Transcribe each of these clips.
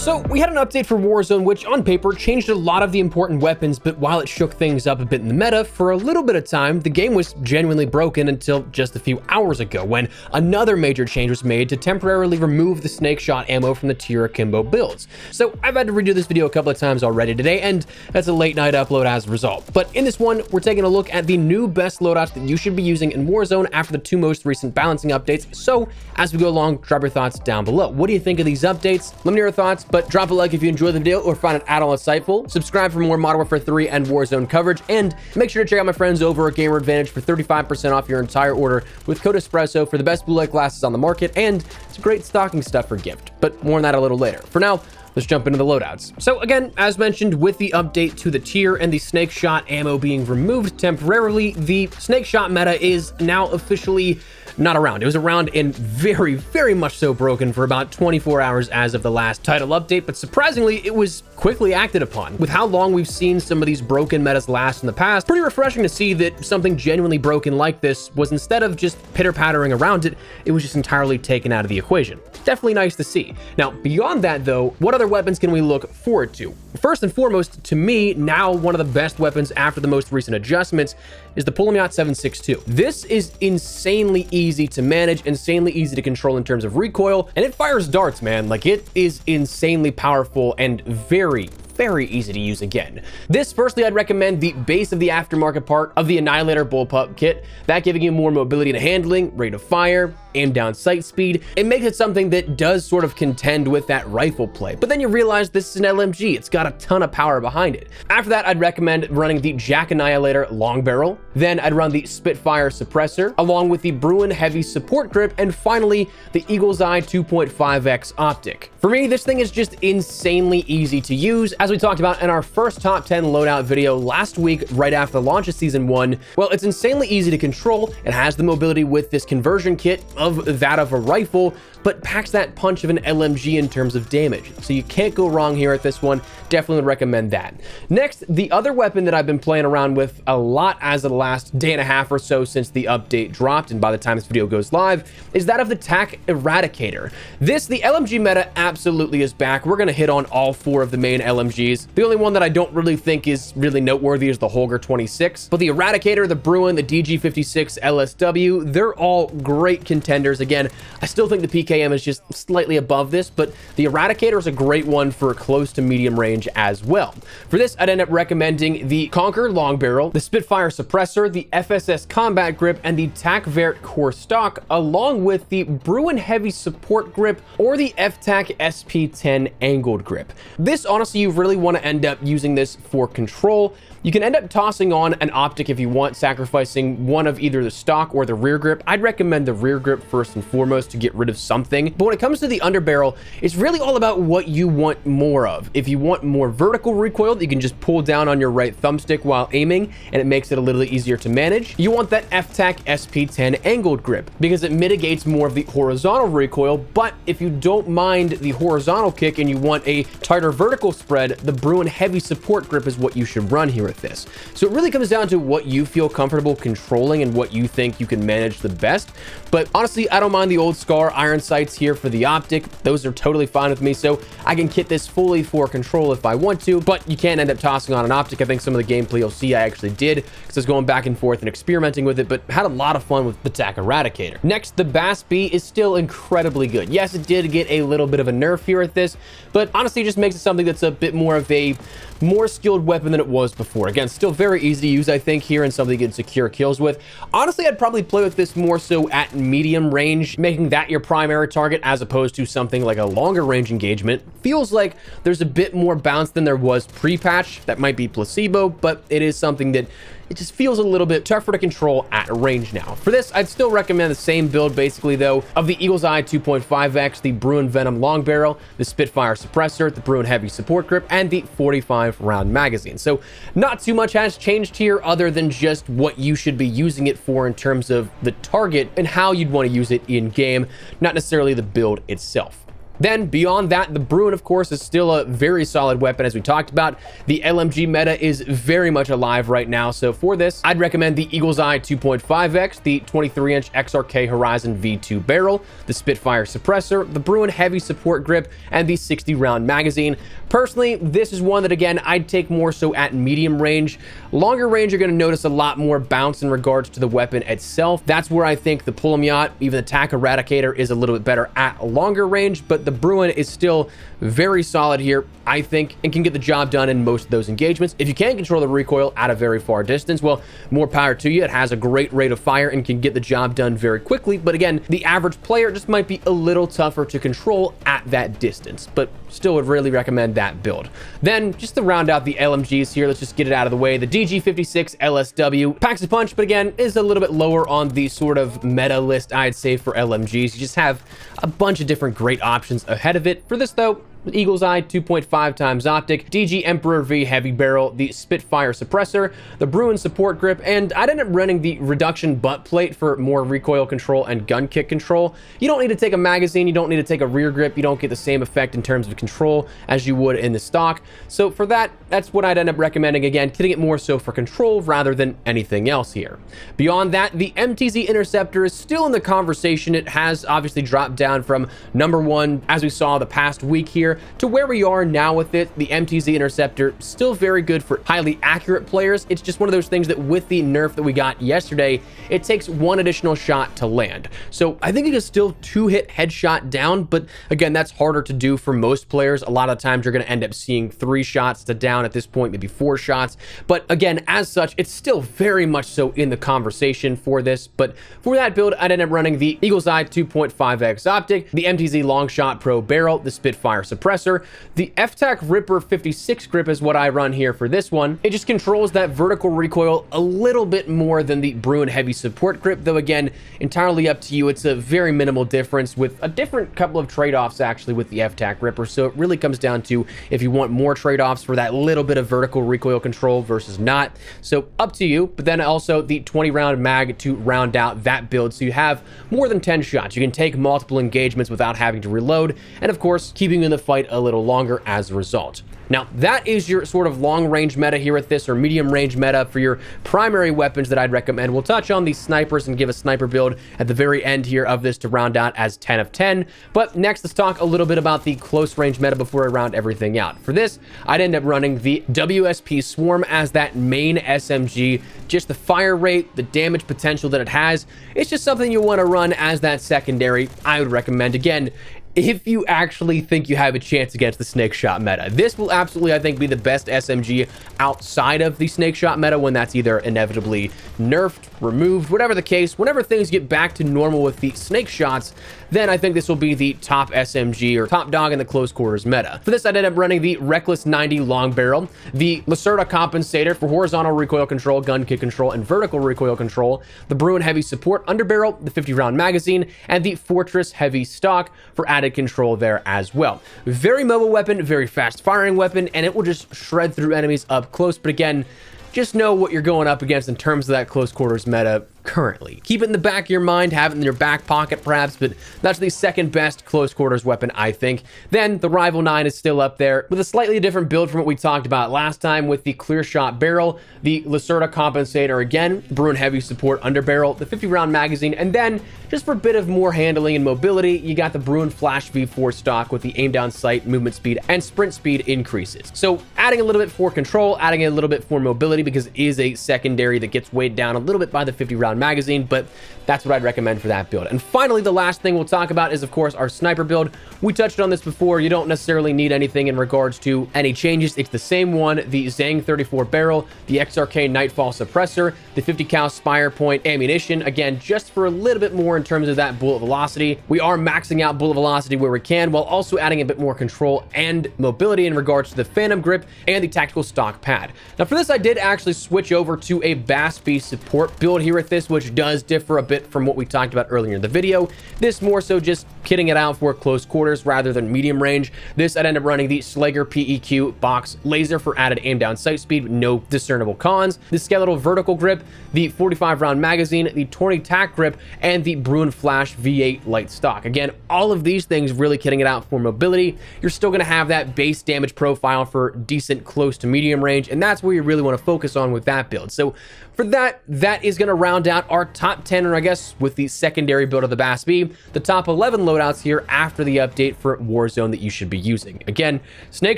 So we had an update for Warzone, which on paper changed a lot of the important weapons, but while it shook things up a bit in the meta, for a little bit of time, the game was genuinely broken until just a few hours ago, when another major change was made to temporarily remove the snake shot ammo from the tier akimbo builds. So I've had to redo this video a couple of times already today, and that's a late night upload as a result. But in this one, we're taking a look at the new best loadouts that you should be using in Warzone after the two most recent balancing updates. So as we go along, drop your thoughts down below. What do you think of these updates? Let me know your thoughts, but drop a like if you enjoyed the video or find it at all insightful. Subscribe for more Modern Warfare 3 and Warzone coverage, and make sure to check out my friends over at Gamer Advantage for 35% off your entire order with code Espresso for the best blue light glasses on the market, and it's great stocking stuff for gift. But more on that a little later. For now, let's jump into the loadouts. So again, as mentioned, with the update to the tier and the snake shot ammo being removed temporarily, the snake shot meta is now officially not around. It was around and very, very much so broken for about 24 hours as of the last title update, but surprisingly, it was quickly acted upon. With how long we've seen some of these broken metas last in the past, pretty refreshing to see that something genuinely broken like this was, instead of just pitter-pattering around it, it was just entirely taken out of the equation. Definitely nice to see. Now, beyond that though, what other weapons can we look forward to? First and foremost, to me, now one of the best weapons after the most recent adjustments is the Pulemyot 7.62. This is insanely easy to manage, insanely easy to control in terms of recoil, and it fires darts, man. Like, it is insanely powerful and very easy to use again. This, firstly, I'd recommend the base of the aftermarket part of the Annihilator bullpup kit, that giving you more mobility to handling, rate of fire, aim down sight speed. It makes it something that does sort of contend with that rifle play. But then you realize this is an LMG. It's got a ton of power behind it. After that, I'd recommend running the Jack Annihilator long barrel. Then I'd run the Spitfire suppressor, along with the Bruen heavy support grip, and finally, the Eagle's Eye 2.5x optic. For me, this thing is just insanely easy to use. As we talked about in our first top 10 loadout video last week, right after the launch of season 1, well, it's insanely easy to control. It has the mobility with this conversion kit of that of a rifle, but packs that punch of an LMG in terms of damage. So you can't go wrong here at this one. Definitely would recommend that. Next, the other weapon that I've been playing around with a lot as of the last day and a half or so since the update dropped, and by the time this video goes live, is that of the KATT Eradicator. This, the LMG meta absolutely is back. We're gonna hit on all 4 of the main LMGs. The only one that I don't really think is really noteworthy is the Holger 26, but the Eradicator, the Bruen, the DG56 LSW, they're all great contenders. Again, I still think the PKM is just slightly above this, but the Eradicator is a great one for close to medium range as well. For this, I'd end up recommending the Conquer long barrel, the Spitfire suppressor, the FSS combat grip, and the TAC Vert core stock, along with the Bruen heavy support grip or the FTAC SP10 angled grip. This, honestly, you really want to end up using this for control. You can end up tossing on an optic if you want, sacrificing one of either the stock or the rear grip. I'd recommend the rear grip first and foremost to get rid of something. But when it comes to the underbarrel, it's really all about what you want more of. If you want more vertical recoil, you can just pull down on your right thumbstick while aiming, and it makes it a little easier to manage. You want that FTAC SP10 angled grip because it mitigates more of the horizontal recoil. But if you don't mind the horizontal kick and you want a tighter vertical spread, the Bruen heavy support grip is what you should run here with this. So it really comes down to what you feel comfortable controlling and what you think you can manage the best. But honestly, I don't mind the old Scar iron sights here for the optic. Those are totally fine with me, so I can kit this fully for control if I want to, but you can't end up tossing on an optic. I think some of the gameplay you'll see I actually did, because I was going back and forth and experimenting with it, but had a lot of fun with the KATT Eradicator. Next, the BAS-B is still incredibly good. Yes, it did get a little bit of a nerf here at this, but honestly, it just makes it something that's a bit more of a more skilled weapon than it was before. Again, still very easy to use, I think, here, and something you can secure kills with. Honestly, I'd probably play with this more so at medium range, making that your primary target as opposed to something like a longer range engagement. Feels like there's a bit more bounce than there was pre-patch. That might be placebo, but it is something that it just feels a little bit tougher to control at range now. For this, I'd still recommend the same build, basically, though, of the Eagle's Eye 2.5x, the Bruen Venom long barrel, the Spitfire suppressor, the Bruen heavy support grip, and the 45 round magazine. So not too much has changed here other than just what you should be using it for in terms of the target and how you'd want to use it in game, not necessarily the build itself. Then beyond that, the Bruen, of course, is still a very solid weapon, as we talked about. The LMG meta is very much alive right now. So for this, I'd recommend the Eagle's Eye 2.5X, the 23-inch XRK Horizon V2 barrel, the Spitfire suppressor, the Bruen heavy support grip, and the 60-round magazine. Personally, this is one that, again, I'd take more so at medium range. Longer range, you're going to notice a lot more bounce in regards to the weapon itself. That's where I think the Pulemyot, even the TAC Eradicator, is a little bit better at longer range, but the Bruen is still very solid here, I think, and can get the job done in most of those engagements. If you can control the recoil at a very far distance, well, more power to you. It has a great rate of fire and can get the job done very quickly, but again, the average player just might be a little tougher to control at that distance, but still would really recommend that build. Then, just to round out the LMGs here, let's just get it out of the way. The DG56 LSW packs a punch, but again, is a little bit lower on the sort of meta list, I'd say, for LMGs. You just have a bunch of different great options ahead of it. For this, though, Eagle's Eye 2.5 times optic, DG Emperor V heavy barrel, the Spitfire suppressor, the Bruen support grip, and I'd end up running the reduction butt plate for more recoil control and gun kick control. You don't need to take a magazine, you don't need to take a rear grip, you don't get the same effect in terms of control as you would in the stock. So for that, that's what I'd end up recommending, again, getting it more so for control rather than anything else here. Beyond that, the MTZ Interceptor is still in the conversation. It has obviously dropped down from #1, as we saw the past week here, to where we are now with it. The MTZ Interceptor still very good for highly accurate players. It's just one of those things that with the nerf that we got yesterday, it takes one additional shot to land. So I think it is still 2-hit headshot down, but again, that's harder to do for most players. A lot of times you're going to end up seeing 3 shots to down at this point, maybe 4 shots. But again, as such, it's still very much so in the conversation for this. But for that build, I'd end up running the Eagle's Eye 2.5X optic, the MTZ Longshot Pro barrel, the Spitfire suppressor, the FTAC Ripper 56 grip is what I run here for this one. It just controls that vertical recoil a little bit more than the Bruen heavy support grip, though again, entirely up to you. It's a very minimal difference with a different couple of trade-offs actually with the FTAC Ripper. So it really comes down to if you want more trade-offs for that little bit of vertical recoil control versus not. So up to you, but then also the 20-round mag to round out that build. So you have more than 10 shots. You can take multiple engagements without having to reload, and of course, keeping you in the fight a little longer as a result. Now, that is your sort of long-range meta here with this, or medium-range meta for your primary weapons that I'd recommend. We'll touch on these snipers and give a sniper build at the very end here of this to round out as 10 of 10. But next, let's talk a little bit about the close-range meta before I round everything out. For this, I'd end up running the WSP Swarm as that main SMG. Just the fire rate, the damage potential that it has, it's just something you want to run as that secondary. I would recommend, again, if you actually think you have a chance against the snake shot meta. This will absolutely, I think, be the best SMG outside of the snake shot meta when that's either inevitably nerfed, removed, whatever the case. Whenever things get back to normal with the snake shots, then I think this will be the top SMG or top dog in the close quarters meta. For this, I ended up running the Reckless 90 long barrel, the Lacerda compensator for horizontal recoil control, gun kick control, and vertical recoil control, the Bruen heavy support underbarrel, the 50-round magazine, and the Fortress heavy stock for added control there as well. Very mobile weapon, very fast firing weapon, and it will just shred through enemies up close. But again, just know what you're going up against in terms of that close quarters meta currently. Keep it in the back of your mind, have it in your back pocket perhaps, but that's the second best close quarters weapon, I think. Then the Rival 9 is still up there with a slightly different build from what we talked about last time with the clear shot barrel, the Lacerda compensator again, Bruen heavy support underbarrel, the 50-round magazine, and then just for a bit of more handling and mobility, you got the Bruen Flash V4 stock with the aim down sight, movement speed, and sprint speed increases. So adding a little bit for control, adding a little bit for mobility because it is a secondary that gets weighed down a little bit by the 50-round magazine, but that's what I'd recommend for that build. And finally, the last thing we'll talk about is, of course, our sniper build. We touched on this before. You don't necessarily need anything in regards to any changes. It's the same one, the Zang 34 barrel, the XRK Nightfall suppressor, the 50 cal Spire Point ammunition, again, just for a little bit more in terms of that bullet velocity. We are maxing out bullet velocity where we can, while also adding a bit more control and mobility in regards to the Phantom grip and the tactical stock pad. Now for this, I did actually switch over to a BAS-B support build here with this, which does differ a bit from what we talked about earlier in the video. This more so just kitting it out for close quarters rather than medium range. This, I'd end up running the Slager PEQ box laser for added aim down sight speed with no discernible cons, the skeletal vertical grip, the 45 round magazine, the 20 tack grip, and the Bruen Flash V8 light stock. Again, all of these things really kitting it out for mobility. You're still going to have that base damage profile for decent close to medium range, and that's where you really want to focus on with that build. So for that is going to round out our top 10, or I guess with the secondary build of the BAS-B, the top 11 loadouts here after the update for Warzone that you should be using. Again, snake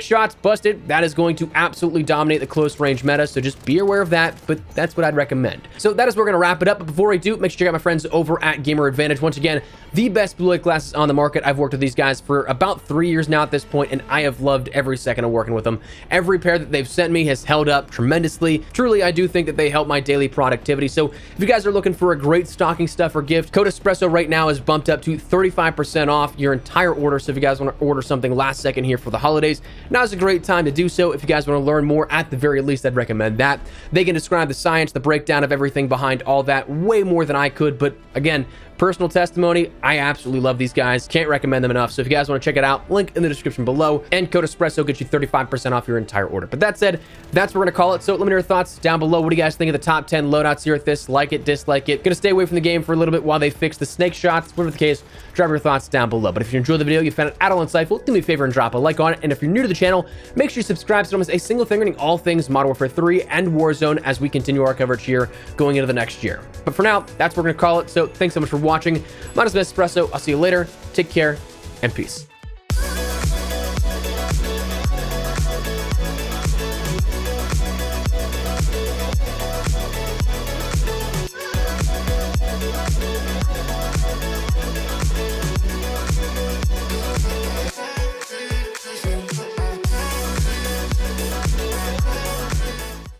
shots busted. That is going to absolutely dominate the close range meta, so just be aware of that, but that's what I'd recommend. So that is where we're going to wrap it up. But before I do, make sure you check out my friends over at Gamer Advantage. Once again, the best blue light glasses on the market. I've worked with these guys for about 3 years now at this point, and I have loved every second of working with them. Every pair that they've sent me has held up tremendously. Truly, I do think that they help my daily productivity. So if you guys are looking for a great stocking stuffer gift, code Espresso right now is bumped up to 35% off your entire order. So if you guys want to order something last second here for the holidays, now's a great time to do so. If you guys want to learn more, at the very least, I'd recommend that. They can describe the science, the breakdown of everything behind all that way more than I could. But again, personal testimony, I absolutely love these guys. Can't recommend them enough. So if you guys want to check it out, link in the description below, and code Espresso gets you 35% off your entire order. But that said, that's what we're going to call it. So let me know your thoughts down below. What do you guys think of the top 10 loadouts here at this? Like it, dislike it. Gonna stay away from the game for a little bit while they fix the snake shots. Whatever the case, drop your thoughts down below. But if you enjoyed the video, you found it at all insightful, do me a favor and drop a like on it. And if you're new to the channel, make sure you subscribe so you don't miss a single thing regarding all things Modern Warfare 3 and Warzone as we continue our coverage here going into the next year. But for now, that's what we're gonna call it. So thanks so much for watching. My name is Espresso. I'll see you later. Take care and peace.